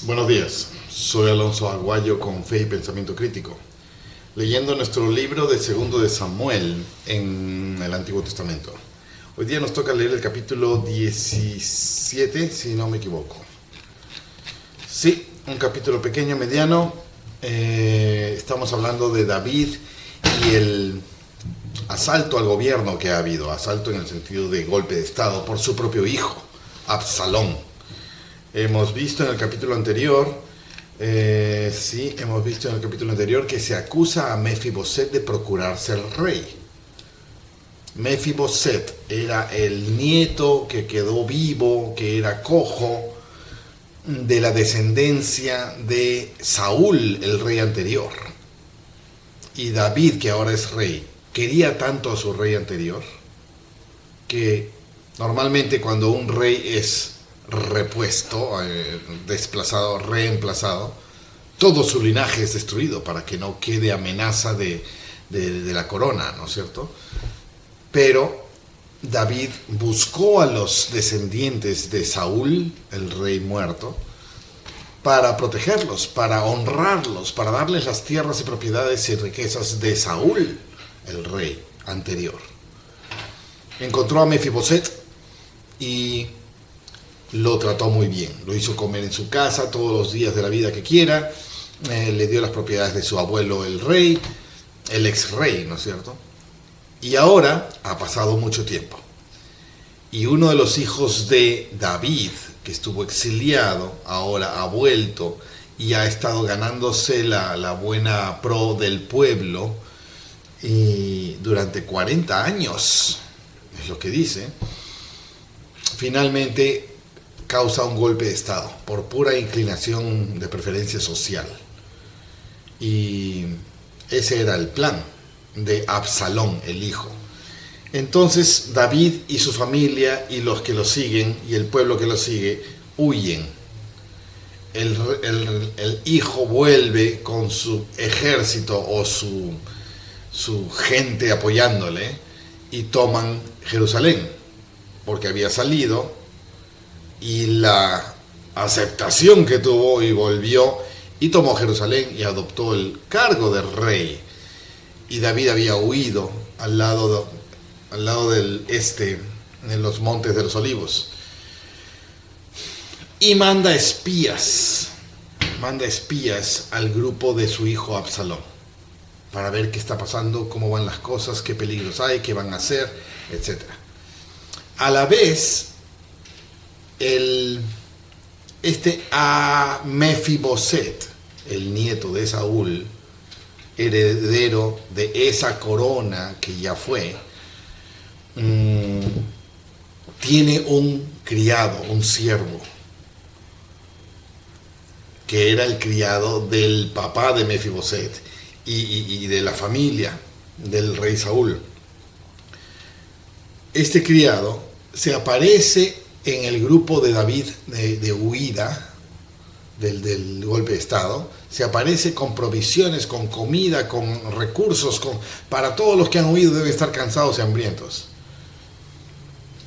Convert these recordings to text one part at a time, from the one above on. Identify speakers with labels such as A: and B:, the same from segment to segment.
A: Buenos días, soy Alonso Aguayo con Fe y Pensamiento Crítico, leyendo nuestro libro de Segundo de Samuel en el Antiguo Testamento. Hoy día nos toca leer el capítulo 17, si no me equivoco. Sí, un capítulo pequeño, mediano. Estamos hablando de David y el asalto al gobierno que ha habido, asalto en el sentido de golpe de estado por su propio hijo, Absalón. Hemos visto en el capítulo anterior, que se acusa a Mefiboset de procurarse el rey. Mefiboset era el nieto que quedó vivo, que era cojo, de la descendencia de Saúl, el rey anterior. Y David, que ahora es rey, quería tanto a su rey anterior, que normalmente cuando un rey es repuesto, desplazado, reemplazado, todo su linaje es destruido para que no quede amenaza de la corona, ¿no es cierto? Pero David buscó a los descendientes de Saúl, el rey muerto, para protegerlos, para honrarlos, para darles las tierras y propiedades y riquezas de Saúl, el rey anterior. Encontró a Mefiboset y lo trató muy bien, lo hizo comer en su casa todos los días de la vida que quiera, le dio las propiedades de su abuelo el rey, el ex rey, ¿no es cierto? Y ahora ha pasado mucho tiempo. Y uno de los hijos de David, que estuvo exiliado, ahora ha vuelto y ha estado ganándose la buena pro del pueblo y durante 40 años, es lo que dice. Finalmente causa un golpe de estado por pura inclinación de preferencia social. Y ese era el plan de Absalón, el hijo. Entonces David y su familia y los que lo siguen y el pueblo que lo sigue huyen. El hijo vuelve con su ejército o su gente apoyándole y toman Jerusalén porque había salido, y la aceptación que tuvo y volvió y tomó Jerusalén y adoptó el cargo de rey. Y David había huido al lado del este, en los montes de los olivos, y manda espías al grupo de su hijo Absalón para ver qué está pasando, cómo van las cosas, qué peligros hay, qué van a hacer, etc. A la vez, a Mefiboset, el nieto de Saúl, heredero de esa corona que ya fue, tiene un criado, un siervo, que era el criado del papá de Mefiboset y de la familia del rey Saúl. Este criado se aparece en el grupo de David de huida del golpe de estado, se aparece con provisiones, con comida, con recursos, para todos los que han huido deben estar cansados y hambrientos.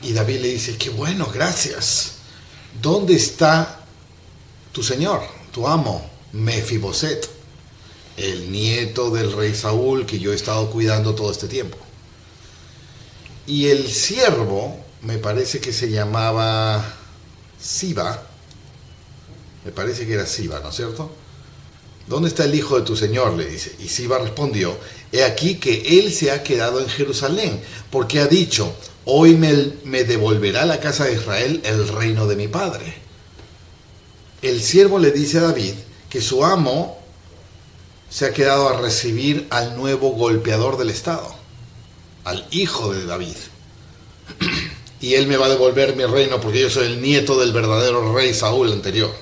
A: Y David le dice: qué bueno, gracias. ¿Dónde está tu señor, tu amo, Mefiboset, el nieto del rey Saúl que yo he estado cuidando todo este tiempo? Y el siervo, me parece que se llamaba Siba, me parece que era Siba, ¿no es cierto? ¿Dónde está el hijo de tu señor?, le dice. Y Siba respondió: he aquí que él se ha quedado en Jerusalén, porque ha dicho: hoy me devolverá a la casa de Israel el reino de mi padre. El siervo le dice a David que su amo se ha quedado a recibir al nuevo golpeador del estado, al hijo de David. Y él me va a devolver mi reino porque yo soy el nieto del verdadero rey Saúl anterior.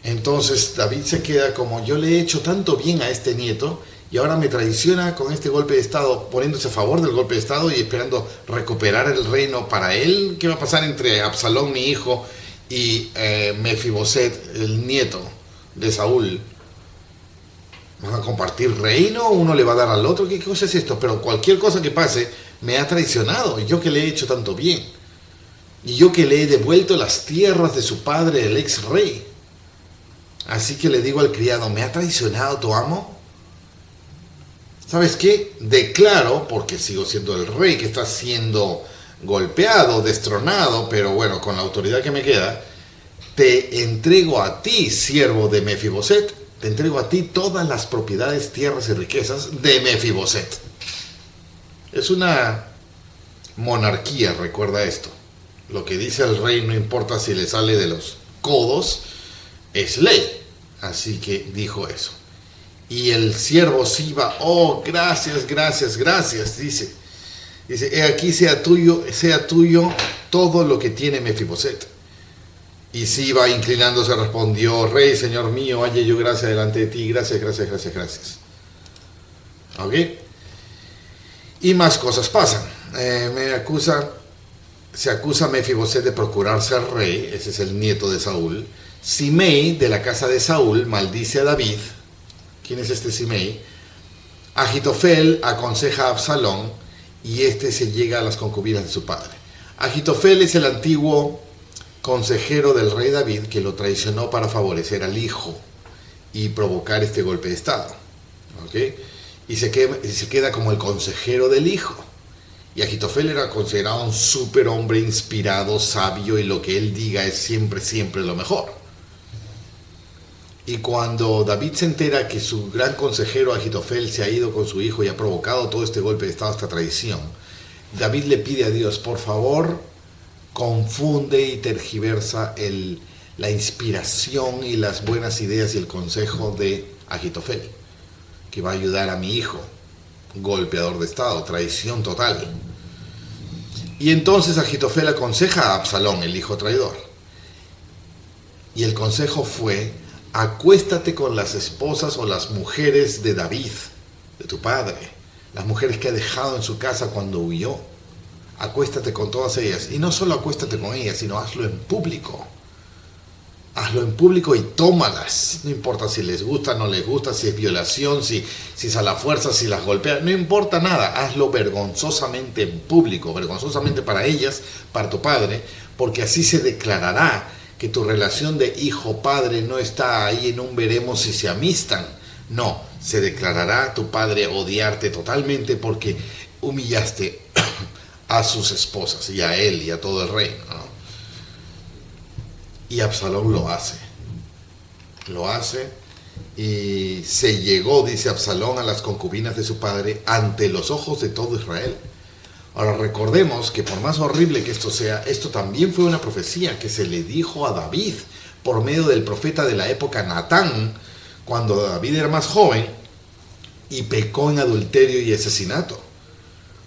A: Entonces David se queda como: yo le he hecho tanto bien a este nieto y ahora me traiciona con este golpe de estado, poniéndose a favor del golpe de estado y esperando recuperar el reino para él. ¿Qué va a pasar entre Absalón, mi hijo, y Mefiboset, el nieto de Saúl? ¿Van a compartir reino? ¿Uno le va a dar al otro? ¿Qué cosa es esto? Pero cualquier cosa que pase, me ha traicionado, y yo que le he hecho tanto bien. y yo que le he devuelto las tierras de su padre, el ex rey. Así que le digo al criado, ¿me ha traicionado tu amo? ¿Sabes qué? Declaro, porque sigo siendo el rey que está siendo golpeado, destronado, pero bueno, con la autoridad que me queda, te entrego a ti, siervo de Mefiboset, te entrego a ti todas las propiedades, tierras y riquezas de Mefiboset. Es una monarquía, recuerda esto. Lo que dice el rey, no importa si le sale de los codos, es ley. Así que dijo eso. Y el siervo Siba, oh, gracias, gracias, gracias, dice, he aquí sea tuyo todo lo que tiene Mefiboset. Y Siba, inclinándose, respondió, rey, señor mío, halle yo gracia delante de ti, gracias, gracias, gracias, gracias. ¿Ok? Y más cosas pasan. Se acusa a Mefiboset de procurar ser rey, ese es el nieto de Saúl. Simei, de la casa de Saúl, maldice a David. ¿Quién es este Simei? Ahitofel aconseja a Absalón y este se llega a las concubinas de su padre. Ahitofel es el antiguo consejero del rey David que lo traicionó para favorecer al hijo y provocar este golpe de estado. ¿Okay? Y se queda como el consejero del hijo. Y Ahitofel era considerado un superhombre inspirado, sabio, y lo que él diga es siempre, siempre lo mejor. Y cuando David se entera que su gran consejero Ahitofel se ha ido con su hijo y ha provocado todo este golpe de estado, esta traición, David le pide a Dios, por favor, confunde y tergiversa la inspiración y las buenas ideas y el consejo de Ahitofel, que va a ayudar a mi hijo, golpeador de estado, traición total. Y entonces Ahitofel aconseja a Absalón, el hijo traidor. Y el consejo fue, acuéstate con las esposas o las mujeres de David, de tu padre, las mujeres que ha dejado en su casa cuando huyó. Acuéstate con todas ellas. Y no solo acuéstate con ellas, sino hazlo en público. Hazlo en público y tómalas. No importa si les gusta, no les gusta, si es violación, si es a la fuerza, si las golpea. No importa nada. Hazlo vergonzosamente en público. Vergonzosamente para ellas, para tu padre. Porque así se declarará que tu relación de hijo-padre no está ahí en un veremos si se amistan. No, se declarará a tu padre odiarte totalmente porque humillaste a sus esposas y a él y a todo el reino, ¿no? Y Absalón lo hace y se llegó, dice Absalón, a las concubinas de su padre ante los ojos de todo Israel. Ahora recordemos que por más horrible que esto sea, esto también fue una profecía que se le dijo a David por medio del profeta de la época Natán, cuando David era más joven y pecó en adulterio y asesinato.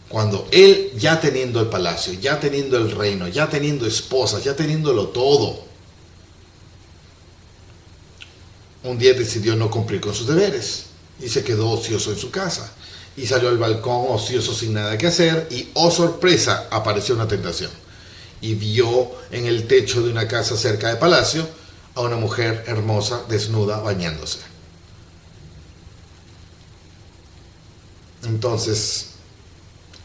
A: Cuando él, ya teniendo el palacio, ya teniendo el reino, ya teniendo esposas, ya teniéndolo todo, un día decidió no cumplir con sus deberes y se quedó ocioso en su casa. Y salió al balcón ocioso sin nada que hacer y, oh sorpresa, apareció una tentación. Y vio en el techo de una casa cerca de palacio a una mujer hermosa, desnuda, bañándose. Entonces,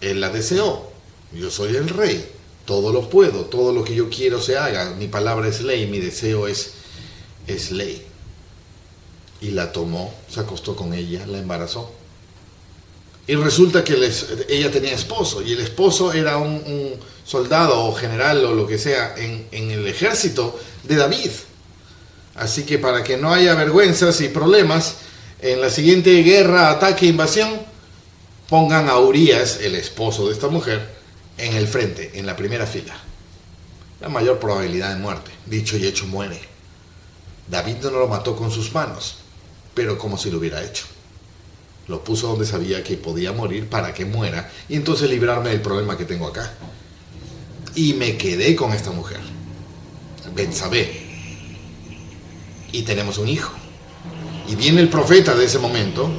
A: él la deseó. Yo soy el rey, todo lo puedo, todo lo que yo quiero se haga. Mi palabra es ley, mi deseo es ley. Y la tomó, se acostó con ella, la embarazó. Y resulta que ella tenía esposo, y el esposo era un soldado o general o lo que sea en el ejército de David. Así que para que no haya vergüenzas y problemas, en la siguiente guerra, ataque, invasión, pongan a Urías, el esposo de esta mujer, en el frente, en la primera fila. La mayor probabilidad de muerte. Dicho y hecho, muere. David no lo mató con sus manos, pero como si lo hubiera hecho. Lo puso donde sabía que podía morir para que muera y entonces librarme del problema que tengo acá. Y me quedé con esta mujer, Betsabé, y tenemos un hijo. Y viene el profeta de ese momento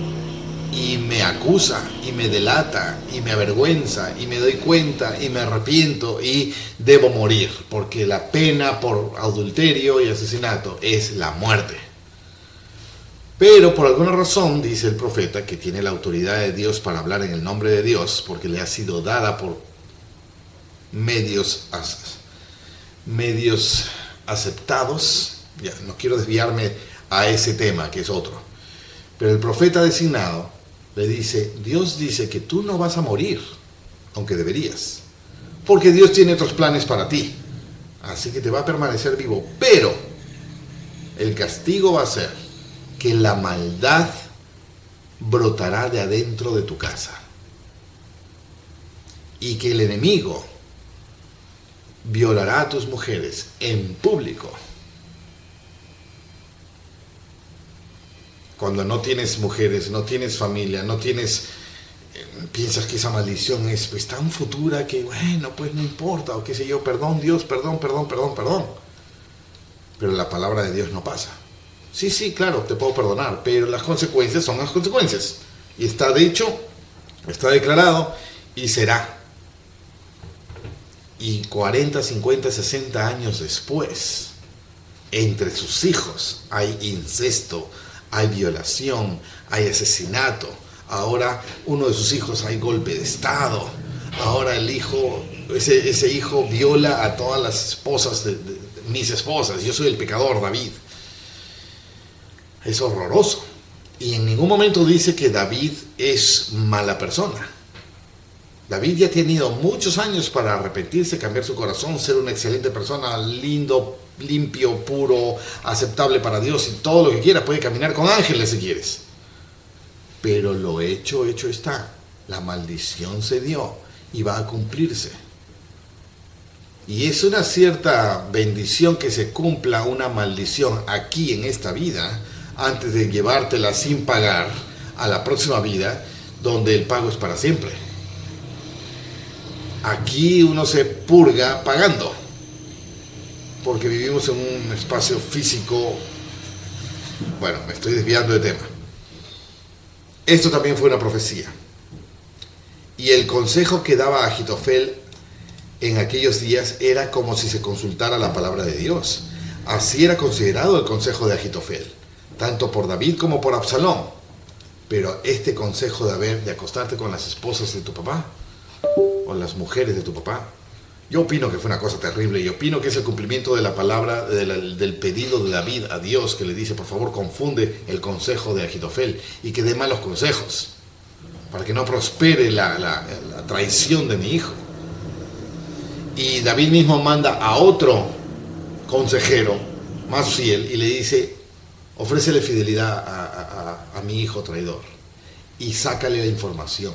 A: y me acusa y me delata y me avergüenza y me doy cuenta y me arrepiento y debo morir, porque la pena por adulterio y asesinato es la muerte. Pero por alguna razón, dice el profeta, que tiene la autoridad de Dios para hablar en el nombre de Dios, porque le ha sido dada por medios aceptados. Ya, no quiero desviarme a ese tema, que es otro. Pero el profeta designado le dice, Dios dice que tú no vas a morir, aunque deberías, porque Dios tiene otros planes para ti, así que te va a permanecer vivo, pero el castigo va a ser que la maldad brotará de adentro de tu casa y que el enemigo violará a tus mujeres en público. Cuando no tienes mujeres, no tienes familia, no tienes, piensas que esa maldición es pues tan futura que bueno, pues no importa, o qué sé yo, perdón Dios, perdón. Pero la palabra de Dios no pasa. Sí, claro, te puedo perdonar, pero las consecuencias son las consecuencias. Y está dicho, está declarado y será. Y 40, 50, 60 años después, entre sus hijos hay incesto, hay violación, hay asesinato. Ahora uno de sus hijos hay golpe de estado. Ahora el hijo, ese hijo viola a todas las esposas de mis esposas. Yo soy el pecador, David. Es horroroso. Y en ningún momento dice que David es mala persona. David ya ha tenido muchos años para arrepentirse, cambiar su corazón, ser una excelente persona, lindo, limpio, puro, aceptable para Dios y todo lo que quiera. Puede caminar con ángeles si quieres. Pero lo hecho está. La maldición se dio y va a cumplirse. Y es una cierta bendición que se cumpla una maldición aquí en esta vida antes de llevártela sin pagar a la próxima vida, donde el pago es para siempre. Aquí uno se purga pagando, porque vivimos en un espacio físico. Bueno, me estoy desviando de tema. Esto también fue una profecía. Y el consejo que daba Agitofel en aquellos días era como si se consultara la palabra de Dios. Así era considerado el consejo de Agitofel, tanto por David como por Absalón. Pero este consejo de acostarte con las esposas de tu papá, o las mujeres de tu papá, yo opino que fue una cosa terrible, y opino que es el cumplimiento de la palabra, del pedido de David a Dios, que le dice, por favor, confunde el consejo de Agitofel y que dé malos consejos, para que no prospere la traición de mi hijo. Y David mismo manda a otro consejero más fiel y le dice, ofrécele fidelidad a mi hijo traidor y sácale la información.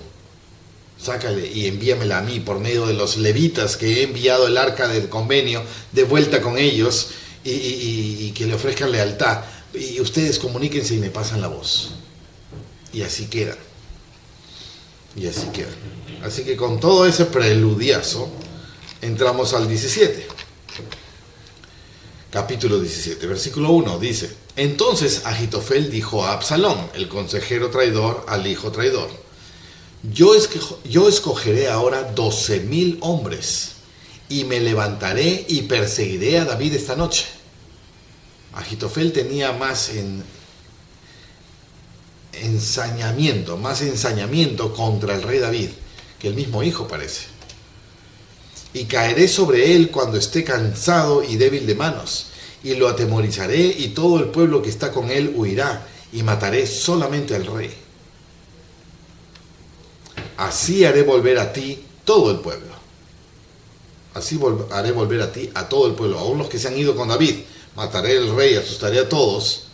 A: Sácale y envíamela a mí por medio de los levitas que he enviado el arca del convenio de vuelta con ellos y que le ofrezcan lealtad. Y ustedes comuníquense y me pasan la voz. Y así quedan. Así que con todo ese preludiazo, entramos al 17. Capítulo 17, versículo 1, dice: Entonces Agitofel dijo a Absalón, el consejero traidor, al hijo traidor: Yo escogeré ahora 12,000 hombres y me levantaré y perseguiré a David esta noche. Agitofel tenía más ensañamiento contra el rey David que el mismo hijo, parece. Y caeré sobre él cuando esté cansado y débil de manos, y lo atemorizaré, y todo el pueblo que está con él huirá, y mataré solamente al rey. Así haré volver a ti todo el pueblo. Así haré volver a ti a todo el pueblo, aún los que se han ido con David. Mataré al rey, asustaré a todos,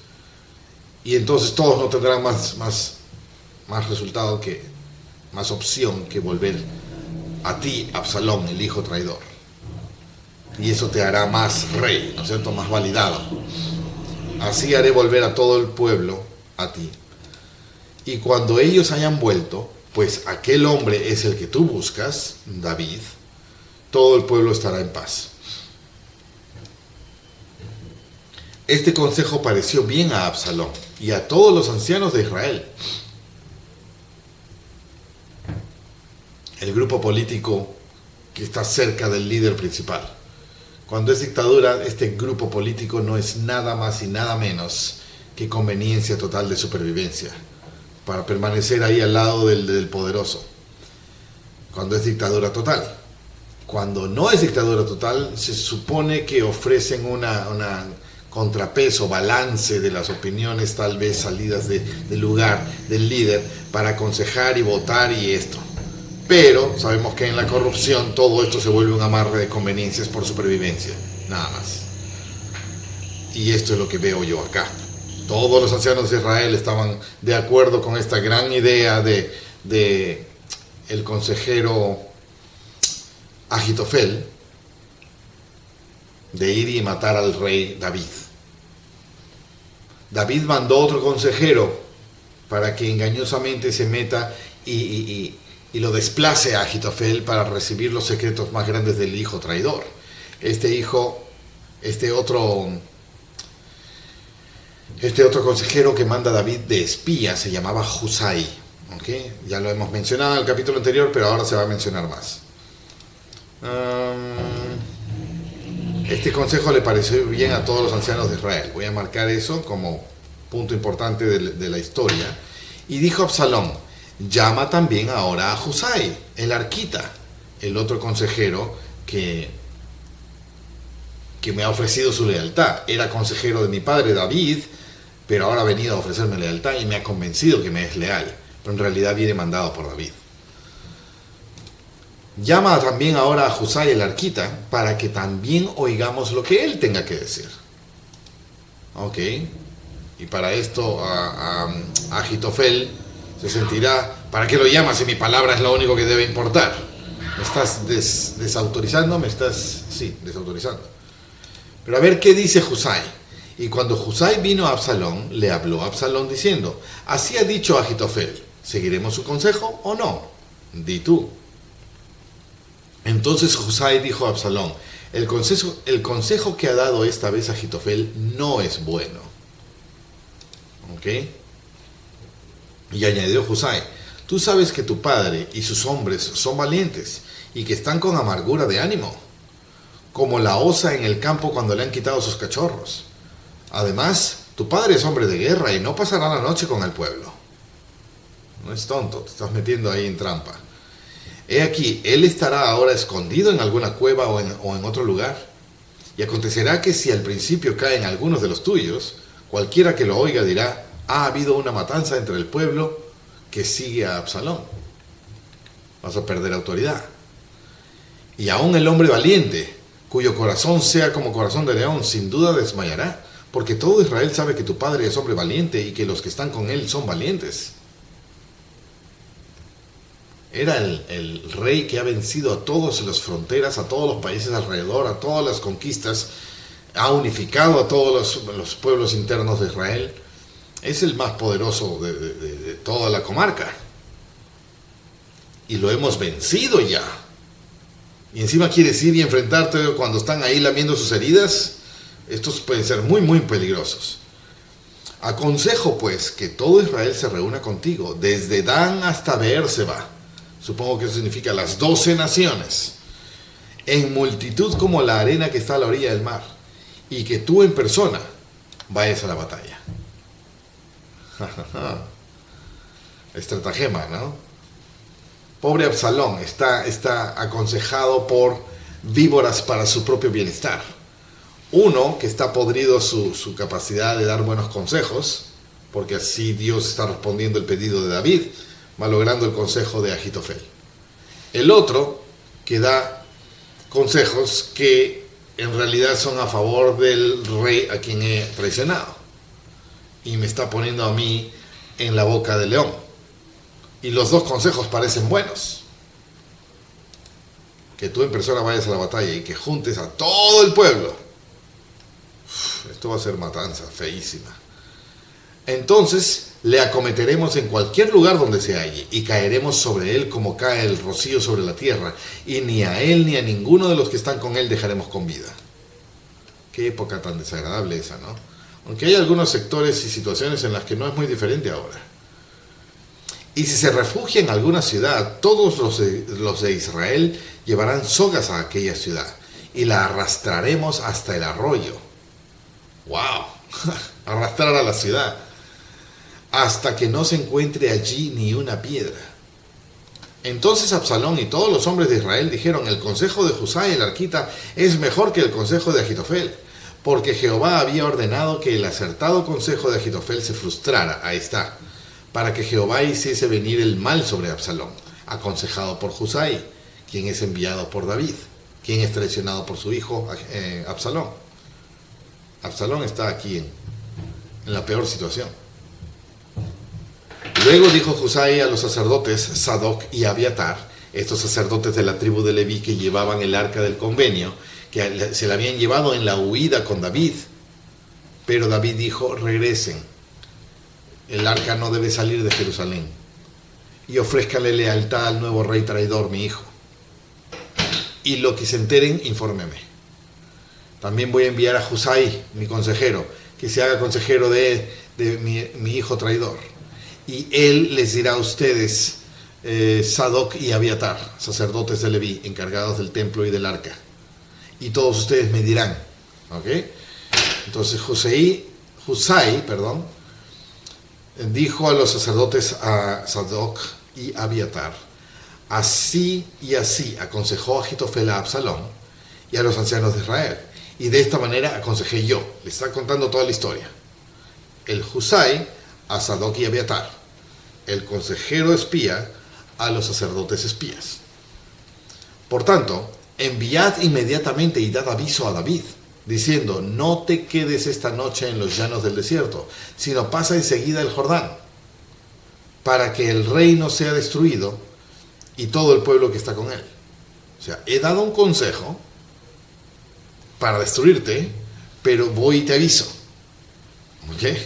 A: y entonces todos no tendrán más resultado más opción que volver a ti, Absalón, el hijo traidor. Y eso te hará más rey, ¿no es cierto?, más validado. Así haré volver a todo el pueblo a ti. Y cuando ellos hayan vuelto, pues aquel hombre es el que tú buscas, David, todo el pueblo estará en paz. Este consejo pareció bien a Absalón y a todos los ancianos de Israel. El grupo político que está cerca del líder principal. Cuando es dictadura, este grupo político no es nada más y nada menos que conveniencia total de supervivencia, para permanecer ahí al lado del poderoso. Cuando es dictadura total. Cuando no es dictadura total, se supone que ofrecen una contrapeso, balance de las opiniones tal vez salidas del lugar del líder para aconsejar y votar y esto. Pero sabemos que en la corrupción todo esto se vuelve un amarre de conveniencias por supervivencia, nada más. Y esto es lo que veo yo acá. Todos los ancianos de Israel estaban de acuerdo con esta gran idea de el consejero Ahitofel de ir y matar al rey David. David mandó otro consejero para que engañosamente se meta y lo desplace a Ahitofel para recibir los secretos más grandes del hijo traidor. Este otro consejero que manda David de espía se llamaba Husai. ¿Okay? Ya lo hemos mencionado en el capítulo anterior, pero ahora se va a mencionar más. Este consejo le pareció bien a todos los ancianos de Israel. Voy a marcar eso como punto importante de la historia. Y dijo Absalón: llama también ahora a Husai, el arquita, el otro consejero que me ha ofrecido su lealtad. Era consejero de mi padre David, pero ahora ha venido a ofrecerme lealtad y me ha convencido que me es leal. Pero en realidad viene mandado por David. Llama también ahora a Husai el arquita para que también oigamos lo que él tenga que decir. Ok. Y para esto Ahitofel se sentirá: ¿para qué lo llamas si mi palabra es lo único que debe importar? ¿Me estás desautorizando? Sí, desautorizando. Pero a ver qué dice Husai. Y cuando Husai vino a Absalón, le habló a Absalón diciendo: así ha dicho Ahitofel, ¿seguiremos su consejo o no? Di tú. Entonces Husai dijo a Absalón: el consejo que ha dado esta vez Ahitofel no es bueno. ¿Ok? Y añadió Husai: tú sabes que tu padre y sus hombres son valientes y que están con amargura de ánimo, como la osa en el campo cuando le han quitado sus cachorros. Además, tu padre es hombre de guerra y no pasará la noche con el pueblo. No es tonto, te estás metiendo ahí en trampa. He aquí, él estará ahora escondido en alguna cueva o en otro lugar. Y acontecerá que si al principio caen algunos de los tuyos, cualquiera que lo oiga dirá: ha habido una matanza entre el pueblo que sigue a Absalón. Vas a perder autoridad. Y aún el hombre valiente, cuyo corazón sea como corazón de león, sin duda desmayará, porque todo Israel sabe que tu padre es hombre valiente y que los que están con él son valientes. Era el rey que ha vencido a todas las fronteras, a todos los países alrededor, a todas las conquistas, ha unificado a todos los pueblos internos de Israel. Es el más poderoso de toda la comarca. Y lo hemos vencido ya. Y encima quieres ir y enfrentarte cuando están ahí lamiendo sus heridas. Estos pueden ser muy, muy peligrosos. Aconsejo pues que todo Israel se reúna contigo, desde Dan hasta Beerseba. Supongo que eso significa las 12 naciones. En multitud como la arena que está a la orilla del mar. Y que tú en persona vayas a la batalla. Estratagema, ¿no? Pobre Absalón, está aconsejado por víboras para su propio bienestar. Uno, que está podrido su capacidad de dar buenos consejos, porque así Dios está respondiendo el pedido de David, malogrando el consejo de Ahitofel. El otro, que da consejos que en realidad son a favor del rey a quien he traicionado. Y me está poniendo a mí en la boca del león. Y los dos consejos parecen buenos. Que tú en persona vayas a la batalla y que juntes a todo el pueblo. Esto va a ser matanza feísima. Entonces le acometeremos en cualquier lugar donde se halle y caeremos sobre él como cae el rocío sobre la tierra, y ni a él ni a ninguno de los que están con él dejaremos con vida. Qué época tan desagradable esa, ¿no? Aunque hay algunos sectores y situaciones en las que no es muy diferente ahora. Y si se refugia en alguna ciudad, todos los de Israel llevarán sogas a aquella ciudad y la arrastraremos hasta el arroyo. ¡Wow! Arrastrar a la ciudad hasta que no se encuentre allí ni una piedra. Entonces Absalón y todos los hombres de Israel dijeron: el consejo de Husai el arquita es mejor que el consejo de Ahitofel, porque Jehová había ordenado que el acertado consejo de Ahitofel se frustrara, ahí está, para que Jehová hiciese venir el mal sobre Absalón, aconsejado por Husai, quien es enviado por David, quien es traicionado por su hijo Absalón. Absalón está aquí en la peor situación. Luego dijo Husai a los sacerdotes Sadoc y Abiatar, estos sacerdotes de la tribu de Leví que llevaban el arca del convenio, que se la habían llevado en la huida con David, pero David dijo: regresen, el arca no debe salir de Jerusalén, y ofrézcale lealtad al nuevo rey traidor, mi hijo, y lo que se enteren, infórmeme. También voy a enviar a Husai, mi consejero, que se haga consejero de mi hijo traidor, y él les dirá a ustedes, Sadoc y Abiatar, sacerdotes de Leví, encargados del templo y del arca, y todos ustedes me dirán, ¿ok? Entonces Husai, dijo a los sacerdotes, a Sadoc y Abiatar: así y así aconsejó Ahitofel a Absalón y a los ancianos de Israel, y de esta manera aconsejé yo. Le está contando toda la historia. El Husai a Sadoc y Abiatar, el consejero espía a los sacerdotes espías. Por tanto, enviad inmediatamente y dad aviso a David, diciendo: no te quedes esta noche en los llanos del desierto, sino pasa enseguida el Jordán, para que el rey no sea destruido y todo el pueblo que está con él. O sea, he dado un consejo para destruirte, pero voy y te aviso. ¿Ok?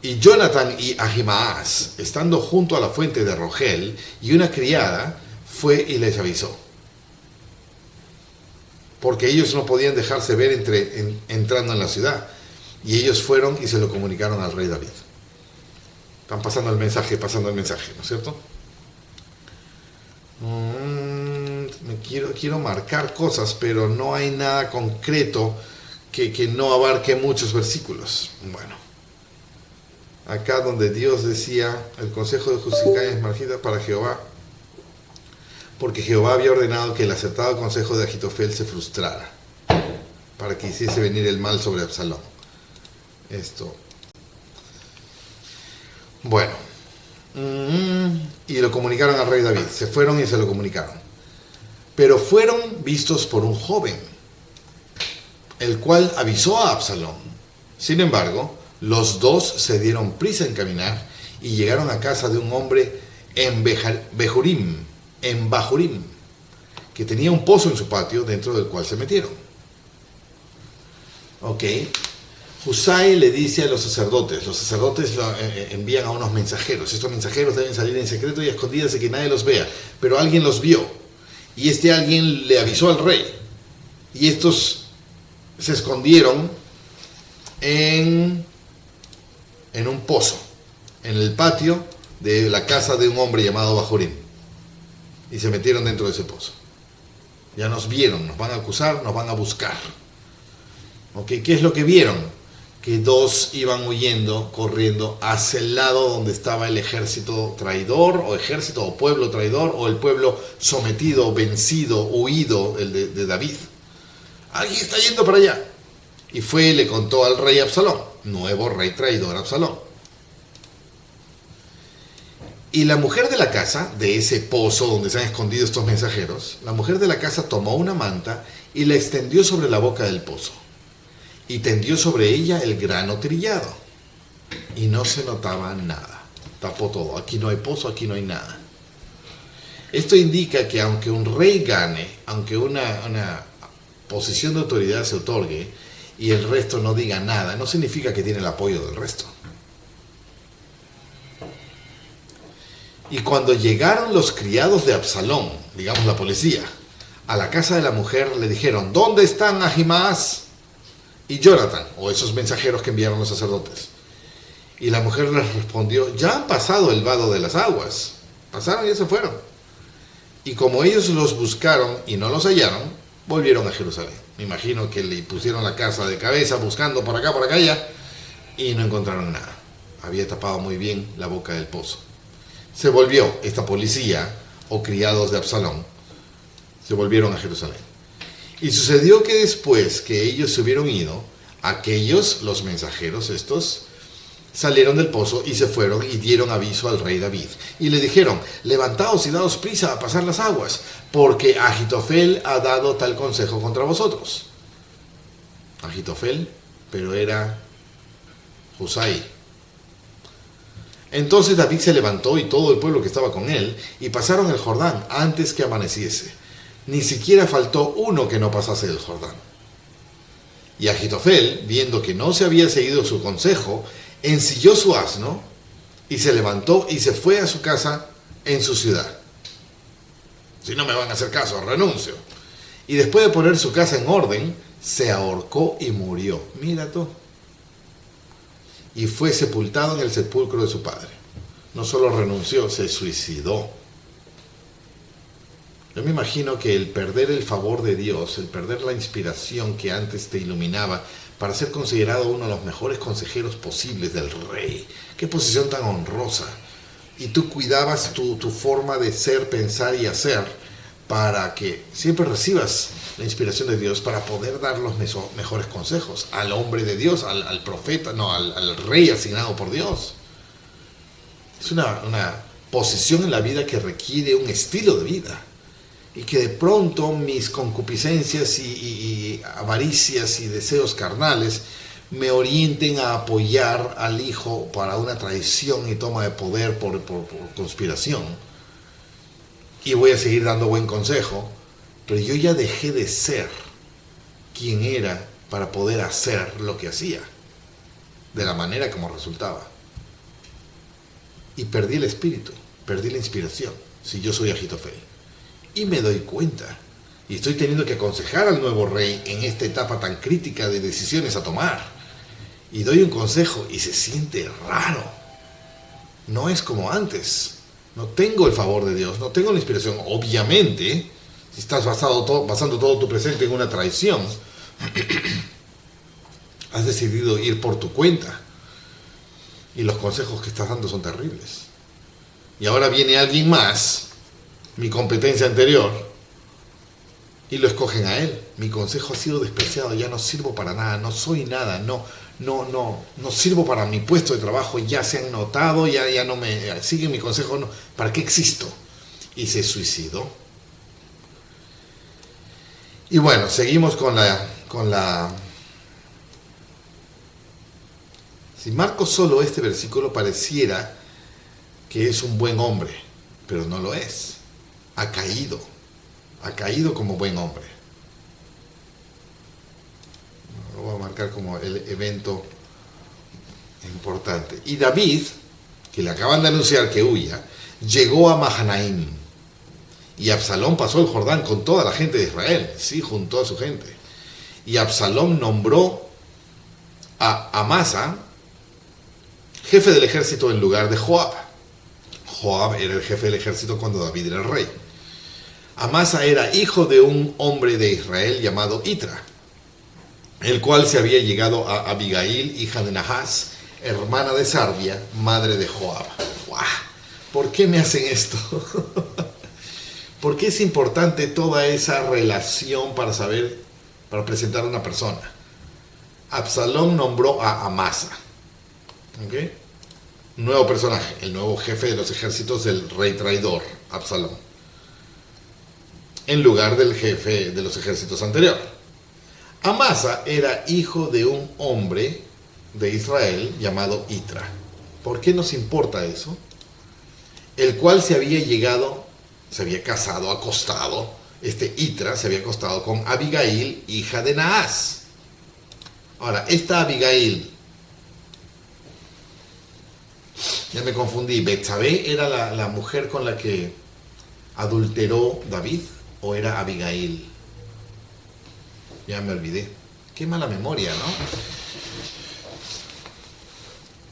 A: Y Jonathan y Ahimaas, estando junto a la fuente de Rogel, y una criada fue y les avisó, porque ellos no podían dejarse ver entrando en la ciudad, y ellos fueron y se lo comunicaron al rey David. Están pasando el mensaje, ¿no es cierto? Quiero marcar cosas, pero no hay nada concreto que no abarque muchos versículos. Bueno, acá donde Dios decía: el consejo de Josicai es margida para Jehová, porque Jehová había ordenado que el acertado consejo de Ahitofel se frustrara, para que hiciese venir el mal sobre Absalón. Esto. Bueno. Y lo comunicaron al rey David. Se fueron y se lo comunicaron. Pero fueron vistos por un joven, el cual avisó a Absalón. Sin embargo, los dos se dieron prisa en caminar y llegaron a casa de un hombre en Bahurim, que tenía un pozo en su patio, dentro del cual se metieron. Ok. Husai le dice a los sacerdotes envían a unos mensajeros. Estos mensajeros deben salir en secreto y a escondidas de que nadie los vea, pero alguien los vio, y este alguien le avisó al rey, y estos se escondieron en un pozo, en el patio de la casa de un hombre llamado Bahurim, y se metieron dentro de ese pozo. Ya nos vieron, nos van a acusar, nos van a buscar. ¿Ok? ¿Qué es lo que vieron? Que dos iban huyendo, corriendo hacia el lado donde estaba el ejército traidor, o pueblo traidor, o el pueblo sometido, vencido, huido, el de David. Alguien está yendo para allá. Y fue y le contó al rey Absalón, nuevo rey traidor Absalón. Y la mujer de la casa, de ese pozo donde se han escondido estos mensajeros, la mujer de la casa tomó una manta y la extendió sobre la boca del pozo, y tendió sobre ella el grano trillado, y no se notaba nada. Tapó todo. Aquí no hay pozo, aquí no hay nada. Esto indica que aunque un rey gane, aunque una posición de autoridad se otorgue y el resto no diga nada, no significa que tiene el apoyo del resto. Y cuando llegaron los criados de Absalón, digamos la policía, a la casa de la mujer, le dijeron: ¿dónde están Ahimaas y Jonathan, o esos mensajeros que enviaron los sacerdotes? Y la mujer les respondió: ya han pasado el vado de las aguas, pasaron y ya se fueron. Y como ellos los buscaron y no los hallaron, volvieron a Jerusalén. Me imagino que le pusieron la casa de cabeza buscando por acá, por acá, allá, y no encontraron nada. Había tapado muy bien la boca del pozo. Se volvió esta policía, o criados de Absalón, se volvieron a Jerusalén. Y sucedió que después que ellos se hubieron ido, Aquellos, los mensajeros estos, salieron del pozo y se fueron y dieron aviso al rey David. Y le dijeron, levantaos y daos prisa a pasar las aguas, porque Ahitofel ha dado tal consejo contra vosotros. Ahitofel, pero era Husai. Entonces David se levantó y todo el pueblo que estaba con él, y pasaron el Jordán antes que amaneciese. Ni siquiera faltó uno que no pasase el Jordán. Y Ahitofel, viendo que no se había seguido su consejo, ensilló su asno y se levantó y se fue a su casa en su ciudad. Si no me van a hacer caso, renuncio. Y después de poner su casa en orden, se ahorcó y murió. Mira tú. Y fue sepultado en el sepulcro de su padre. No solo renunció, se suicidó. Yo me imagino que el perder el favor de Dios, el perder la inspiración que antes te iluminaba para ser considerado uno de los mejores consejeros posibles del rey. Qué posición tan honrosa. Y tú cuidabas tu forma de ser, pensar y hacer para que siempre recibas la inspiración de Dios para poder dar los mejores consejos al hombre de Dios, al profeta, no, al rey asignado por Dios. Es una posición en la vida que requiere un estilo de vida. Y que de pronto mis concupiscencias y avaricias y deseos carnales me orienten a apoyar al hijo para una traición y toma de poder por conspiración. Y voy a seguir dando buen consejo, pero yo ya dejé de ser quien era para poder hacer lo que hacía, de la manera como resultaba. Y perdí el espíritu, perdí la inspiración, si yo soy Ahitofel. Y me doy cuenta, y estoy teniendo que aconsejar al nuevo rey en esta etapa tan crítica de decisiones a tomar. Y doy un consejo y se siente raro. No es como antes. No tengo el favor de Dios, no tengo la inspiración. Obviamente, si estás basando todo tu presente en una traición, has decidido ir por tu cuenta. Y los consejos que estás dando son terribles. Y ahora viene alguien más, mi competencia anterior, y lo escogen a él. Mi consejo ha sido despreciado, ya no sirvo para nada, no soy nada, no sirvo para mi puesto de trabajo, ya se han notado, ya no me siguen mi consejo, no, ¿para qué existo? Y se suicidó. Y bueno, seguimos con la si marco solo este versículo pareciera que es un buen hombre, pero no lo es. Ha caído como buen hombre. Lo voy a marcar como el evento importante. Y David, que le acaban de anunciar que huya, llegó a Mahanaim. Y Absalón pasó el Jordán con toda la gente de Israel, sí, junto a su gente. Y Absalón nombró a Amasa jefe del ejército en lugar de Joab. Joab era el jefe del ejército cuando David era el rey. Amasa era hijo de un hombre de Israel llamado Itra, el cual se había llegado a Abigail, hija de Nahas, hermana de Sarbia, madre de Joab. ¡Guau! ¿Por qué me hacen esto? ¿Por qué es importante toda esa relación para presentar a una persona? Absalón nombró a Amasa, ¿okay? Nuevo personaje, el nuevo jefe de los ejércitos del rey traidor, Absalón, en lugar del jefe de los ejércitos anterior. Amasa era hijo de un hombre de Israel llamado Itra. ¿Por qué nos importa eso? El cual se había acostado, Itra se había acostado con Abigail, hija de Nahas. Ahora, esta Abigail, ya me confundí, ¿Betsabé era la mujer con la que adulteró David o era Abigail? Ya me olvidé. Qué mala memoria, ¿no?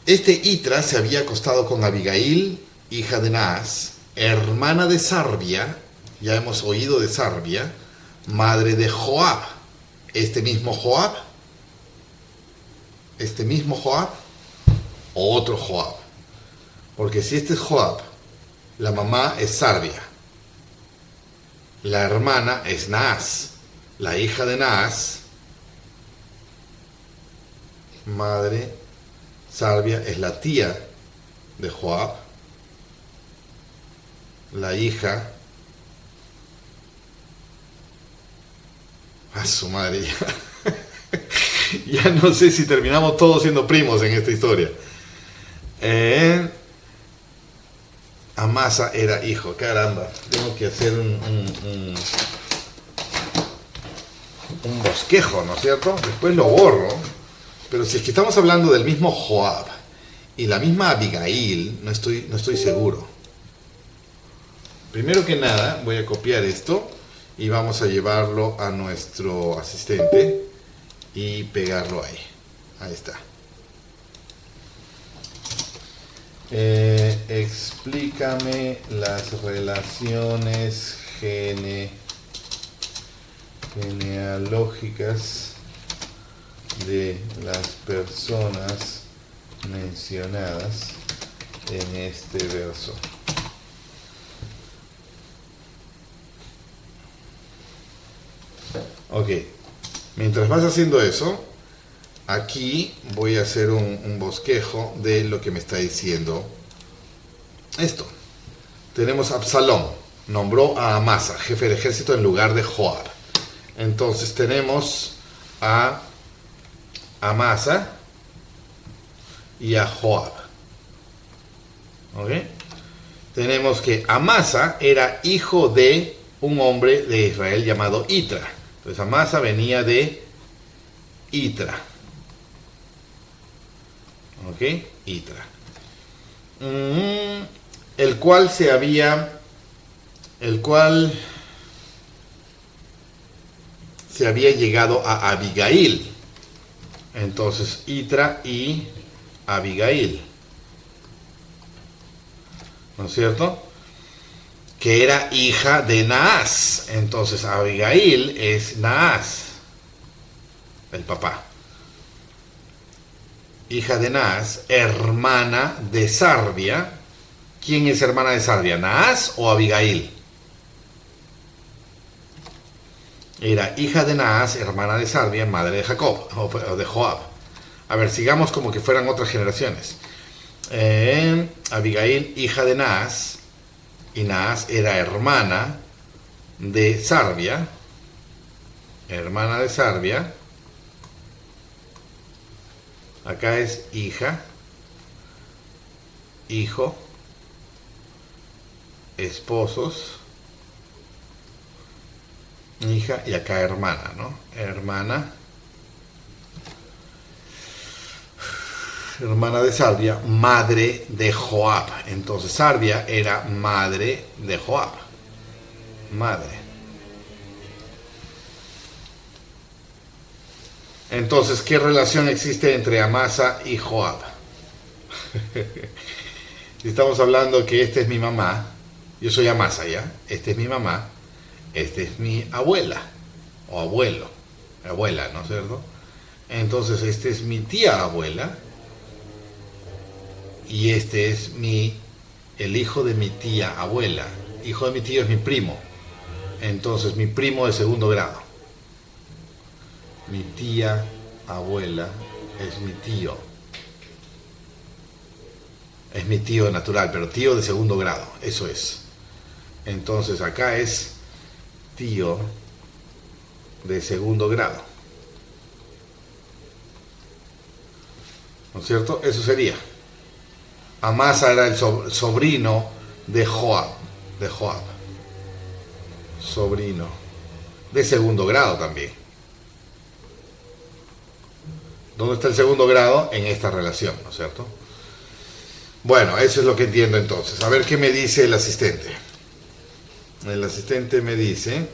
A: Itra se había acostado con Abigail, hija de Nahas, hermana de Sarbia, ya hemos oído de Sarbia, madre de Joab. Este mismo Joab, o otro Joab. Porque si este es Joab, la mamá es Sarbia, la hermana es Nahas, la hija de Nahas madre, Sarbia es la tía de Joab, la hija, a su madre, ya no sé si terminamos todos siendo primos en esta historia. Amasa era hijo, caramba, tengo que hacer un bosquejo, ¿no es cierto? Después lo borro, pero si es que estamos hablando del mismo Joab y la misma Abigail, no estoy seguro. Primero que nada, voy a copiar esto y vamos a llevarlo a nuestro asistente y pegarlo ahí. Ahí está. Explícame las relaciones genealógicas de las personas mencionadas en este verso. Ok, mientras vas haciendo eso, aquí voy a hacer un bosquejo de lo que me está diciendo esto. Tenemos Absalón, nombró a Amasa, jefe de ejército en lugar de Joab. Entonces tenemos a Amasa y a Joab. ¿Ok? Tenemos que Amasa era hijo de un hombre de Israel llamado Itra. Entonces Amasa venía de Itra. ¿Ok? Itra. El cual se había llegado a Abigail. Entonces Itra y Abigail, ¿no es cierto? Que era hija de Naas. Entonces Abigail es Naas, el papá. Hija de Naas, hermana de Sarbia. ¿Quién es hermana de Sarbia? ¿Naas o Abigail? Era hija de Naas, hermana de Sarbia, madre de Jacob o de Joab. A ver, sigamos como que fueran otras generaciones. Abigail, hija de Naas, y Naas era hermana de Sarbia. Hermana de Sarbia. Acá es hija, hijo, esposos, hija y acá hermana, ¿no? Hermana de Sarbia, madre de Joab. Entonces Sarbia era madre de Joab. Madre. Entonces, ¿qué relación existe entre Amasa y Joab? Si estamos hablando que esta es mi mamá, yo soy Amasa, ¿ya? Esta es mi mamá, esta es mi abuela, o abuelo, abuela, ¿no es cierto? Entonces, este es mi tía abuela, y este es el hijo de mi tía abuela. Hijo de mi tío es mi primo, entonces mi primo de segundo grado. Mi tía abuela es mi tío. Es mi tío natural, pero tío de segundo grado, eso es. Entonces acá es tío de segundo grado. ¿No es cierto? Eso sería. Amasa era el sobrino de Joab. Sobrino. De segundo grado también. ¿Dónde está el segundo grado? En esta relación, ¿no es cierto? Bueno, eso es lo que entiendo entonces. A ver qué me dice el asistente. El asistente me dice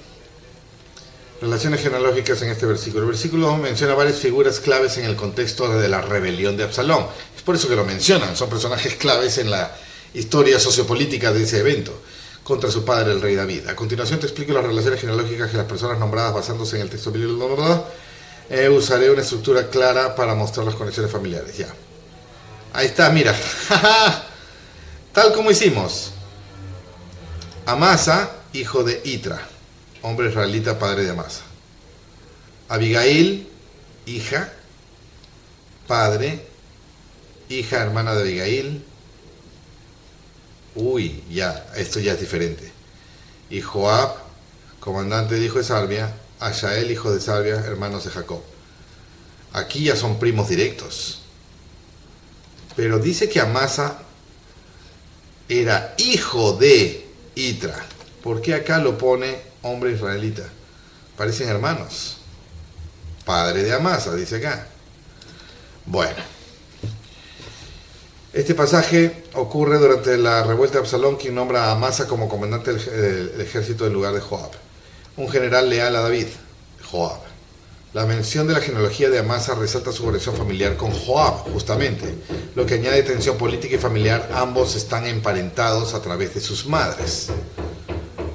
A: relaciones genealógicas en este versículo. El versículo menciona varias figuras claves en el contexto de la rebelión de Absalón. Es por eso que lo mencionan. Son personajes claves en la historia sociopolítica de ese evento contra su padre, el rey David. A continuación te explico las relaciones genealógicas de las personas nombradas basándose en el texto bíblico. Usaré una estructura clara para mostrar las conexiones familiares. Ya. Ahí está, mira. Tal como hicimos. Amasa, hijo de Itra, hombre israelita, padre de Amasa. Abigail, hija, padre, hija, hermana de Abigail. Uy, ya, esto ya es diferente. Y Joab, comandante del hijo de Sarbia, Ashael, hijo de Sarbia, hermanos de Jacob. Aquí ya son primos directos. Pero dice que Amasa era hijo de Itra. ¿Por qué acá lo pone hombre israelita? Parecen hermanos. Padre de Amasa, dice acá. Bueno. Este pasaje ocurre durante la revuelta de Absalón, quien nombra a Amasa como comandante del ejército en lugar de Joab. Un general leal a David, Joab. La mención de la genealogía de Amasa resalta su conexión familiar con Joab, justamente, lo que añade tensión política y familiar. Ambos están emparentados a través de sus madres.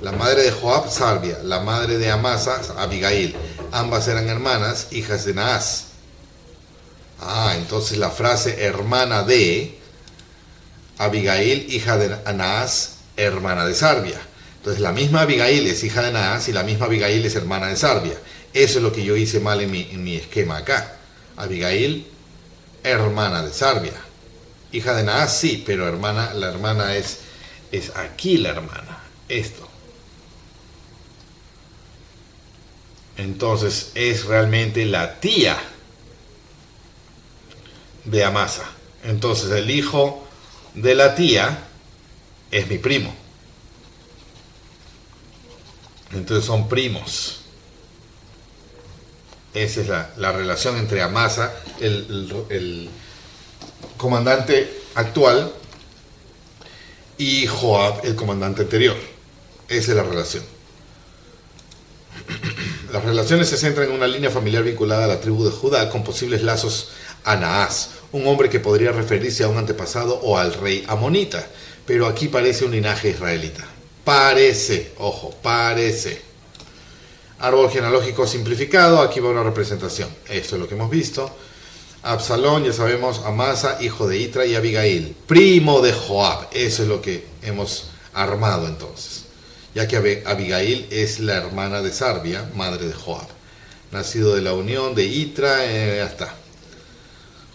A: La madre de Joab, Sarbia; la madre de Amasa, Abigail. Ambas eran hermanas, hijas de Naas. Entonces la frase hermana de Abigail, hija de Naas, hermana de Sarbia. Entonces la misma Abigail es hija de Naas y la misma Abigail es hermana de Sarbia. Eso es lo que yo hice mal en mi esquema acá. Abigail, hermana de Sarbia. Hija de Naas, sí, pero la hermana es aquí la hermana. Esto. Entonces es realmente la tía de Amasa. Entonces el hijo de la tía es mi primo. Entonces son primos. Esa es la relación entre Amasa, el comandante actual, y Joab, el comandante anterior. Esa es la relación. Las relaciones se centran en una línea familiar vinculada a la tribu de Judá, con posibles lazos a Naas, un hombre que podría referirse a un antepasado o al rey amonita, pero aquí parece un linaje israelita. Parece, ojo, parece. Árbol genealógico simplificado, aquí va una representación. Esto es lo que hemos visto. Absalón, ya sabemos, Amasa, hijo de Itra, y Abigail, primo de Joab. Eso es lo que hemos armado entonces, ya que Abigail es la hermana de Sarbia, madre de Joab, nacido de la unión de Itra, ya está.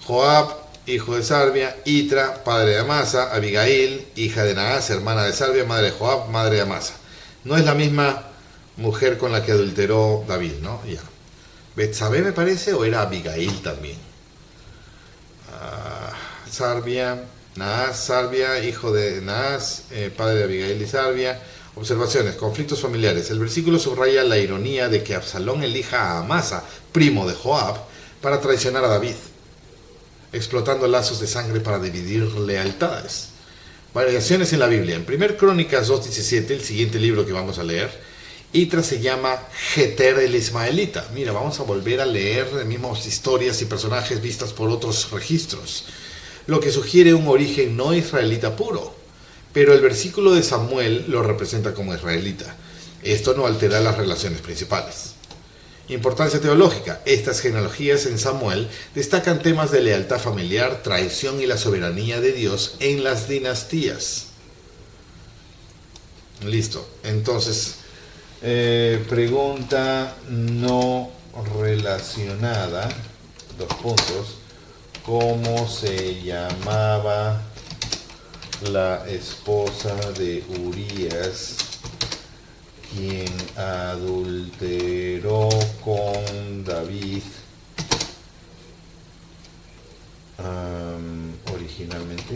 A: Joab, hijo de Sarbia; Itra, padre de Amasa; Abigail, hija de Naas, hermana de Sarbia, madre de Joab, madre de Amasa. No es la misma mujer con la que adulteró David, ¿no? Ya. Betsabé me parece, o era Abigail también. Sarbia, Naas, Sarbia, hijo de Naas, padre de Abigail y Sarbia. Observaciones, conflictos familiares. El versículo subraya la ironía de que Absalón elija a Amasa, primo de Joab, para traicionar a David, explotando lazos de sangre para dividir lealtades. Variaciones en la Biblia. En 1 Crónicas 2:17, el siguiente libro que vamos a leer, Itra se llama Jeter el Ismaelita. Mira, vamos a volver a leer las mismas historias y personajes vistas por otros registros, lo que sugiere un origen no israelita puro, pero el versículo de Samuel lo representa como israelita. Esto no altera las relaciones principales. Importancia teológica. Estas genealogías en Samuel destacan temas de lealtad familiar, traición y la soberanía de Dios en las dinastías. Listo. Entonces, pregunta no relacionada, : ¿cómo se llamaba la esposa de Urías, quien adulteró con David originalmente?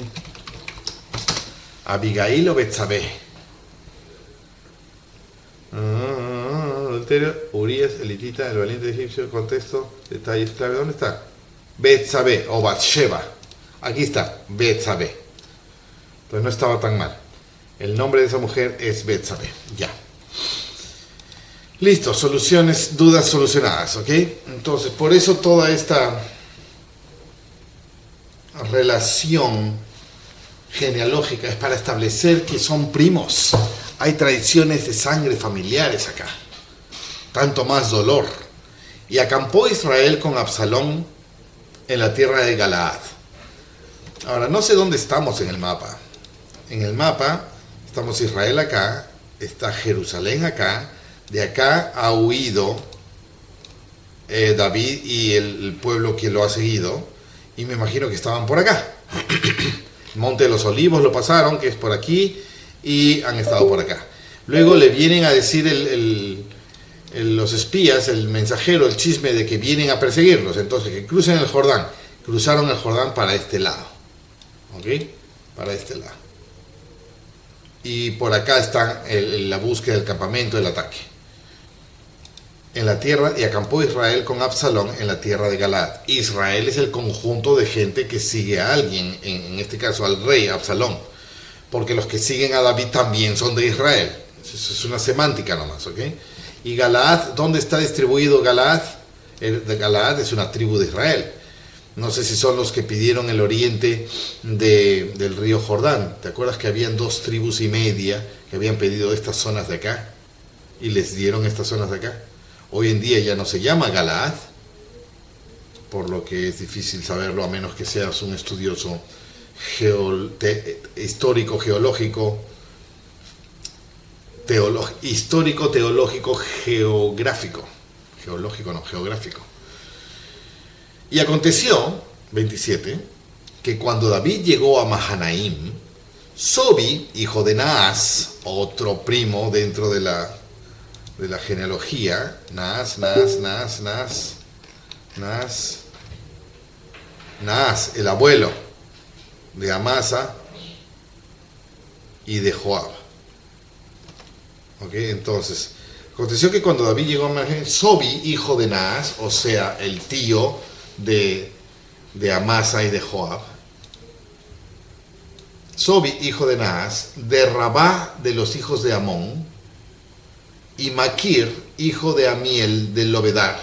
A: ¿Abigail o Betsabé? Adulterio, Urías, elitita, el valiente egipcio, contexto, detalles clave. ¿Dónde está? Betsabé o Batsheba. Aquí está, Betsabé. Pues no estaba tan mal. El nombre de esa mujer es Betsabé. Ya. Listo, soluciones, dudas solucionadas, ¿ok? Entonces, por eso toda esta relación genealógica es para establecer que son primos. Hay tradiciones de sangre familiares acá. Tanto más dolor. Y acampó Israel con Absalón en la tierra de Galaad. Ahora, no sé dónde estamos en el mapa. En el mapa estamos Israel acá, está Jerusalén acá. De acá ha huido David y el pueblo que lo ha seguido, Y me imagino que estaban por acá. Monte de los Olivos lo pasaron, que es por aquí, y han estado por acá. Luego le vienen a decir los espías, el mensajero, el chisme de que vienen a perseguirlos. Entonces, que crucen el Jordán. Cruzaron el Jordán para este lado. ¿Ok? Para este lado. Y por acá está la búsqueda del campamento, el ataque. En la tierra, y acampó Israel con Absalón en la tierra de Galaad. Israel es el conjunto de gente que sigue a alguien, en este caso al rey Absalón, porque los que siguen a David también son de Israel. Eso es una semántica nomás, ¿ok? Y Galaad, ¿dónde está distribuido Galaad? Galaad es una tribu de Israel. No sé si son los que pidieron el oriente del río Jordán. ¿Te acuerdas que habían 2 tribus y media que habían pedido estas zonas de acá? Y les dieron estas zonas de acá. Hoy en día ya no se llama Galaad, por lo que es difícil saberlo a menos que seas un estudioso histórico, geológico, histórico, teológico, geográfico. Geológico no, geográfico. Y aconteció, 27, que cuando David llegó a Mahanaim, Sobi, hijo de Naas, otro primo dentro de la genealogía, Naas, el abuelo de Amasa y de Joab. ¿Ok? Entonces, aconteció que cuando David llegó a Mahanaim, Sobi, hijo de Naas, o sea, el tío de Amasa y de Joab, Sobi, hijo de Naas, de Rabá de los hijos de Amón, y Maquir, hijo de Amiel de Lobedar,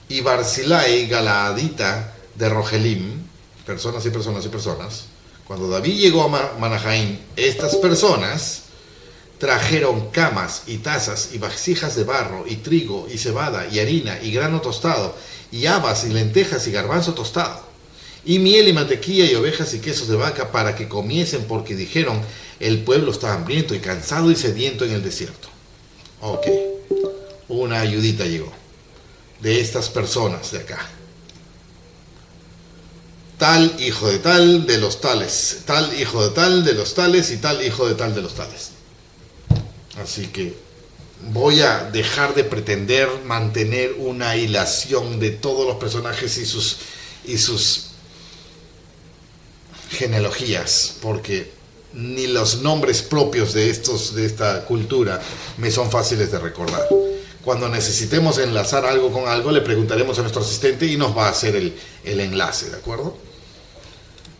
A: y Barzilai, galaadita de Rogelim, personas. Cuando David llegó a Mahanaim, estas personas trajeron camas y tazas y vasijas de barro y trigo y cebada y harina y grano tostado y habas y lentejas y garbanzo tostado y miel y mantequilla y ovejas y quesos de vaca para que comiesen, porque dijeron: el pueblo está hambriento y cansado y sediento en el desierto. Ok, una ayudita llegó de estas personas de acá. Tal hijo de tal de los tales, tal hijo de tal de los tales y tal hijo de tal de los tales. Así que voy a dejar de pretender mantener una hilación de todos los personajes y sus genealogías, porque ni los nombres propios de esta cultura me son fáciles de recordar. Cuando necesitemos enlazar algo con algo, le preguntaremos a nuestro asistente y nos va a hacer el enlace, ¿de acuerdo?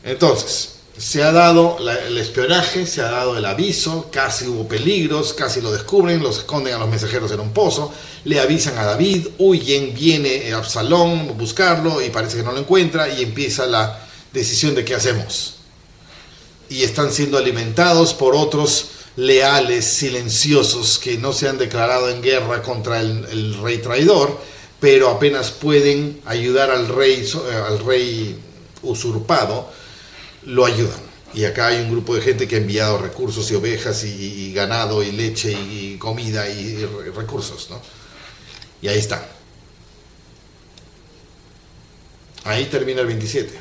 A: Entonces, se ha dado el espionaje, se ha dado el aviso, casi hubo peligros, casi lo descubren, los esconden a los mensajeros en un pozo, le avisan a David, huyen, viene Absalón a buscarlo y parece que no lo encuentra, y empieza la decisión de qué hacemos. Y están siendo alimentados por otros leales, silenciosos, que no se han declarado en guerra contra el rey traidor, pero apenas pueden ayudar al rey usurpado, lo ayudan. Y acá hay un grupo de gente que ha enviado recursos y ovejas y ganado y leche y comida y recursos, ¿no? Y ahí están. Ahí termina el 17.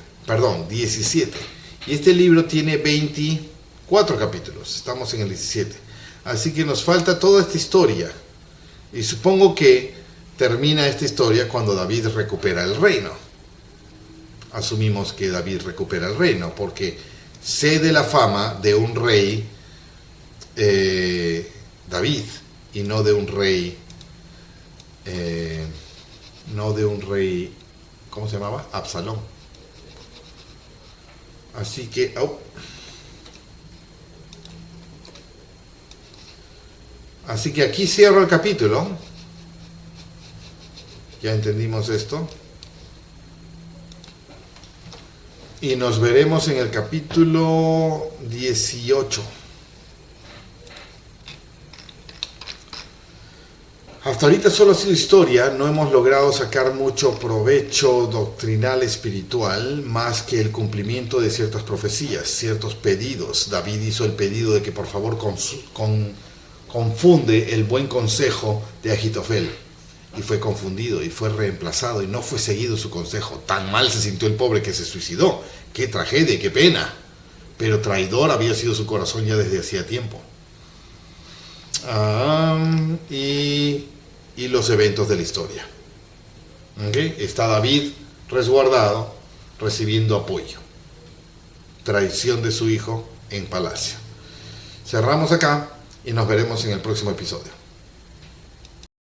A: Y este libro tiene 24 capítulos. Estamos en el 17. Así que nos falta toda esta historia. Y supongo que termina esta historia cuando David recupera el reino. Asumimos que David recupera el reino, porque sé de la fama de un rey David, y no de un rey ¿cómo se llamaba? Absalón. Así que aquí cierro el capítulo. Ya entendimos esto. Y nos veremos en el capítulo 18. Hasta ahorita solo ha sido historia, no hemos logrado sacar mucho provecho doctrinal espiritual, más que el cumplimiento de ciertas profecías, ciertos pedidos. David hizo el pedido de que por favor confunde el buen consejo de Ahitofel. y fue confundido y fue reemplazado y no fue seguido su consejo. Tan mal se sintió el pobre que se suicidó. ¡Qué tragedia, qué pena! Pero traidor había sido su corazón ya desde hacía tiempo. Y los eventos de la historia. ¿Okay? Está David resguardado, recibiendo apoyo. Traición de su hijo en palacio. Cerramos acá y nos veremos en el próximo episodio.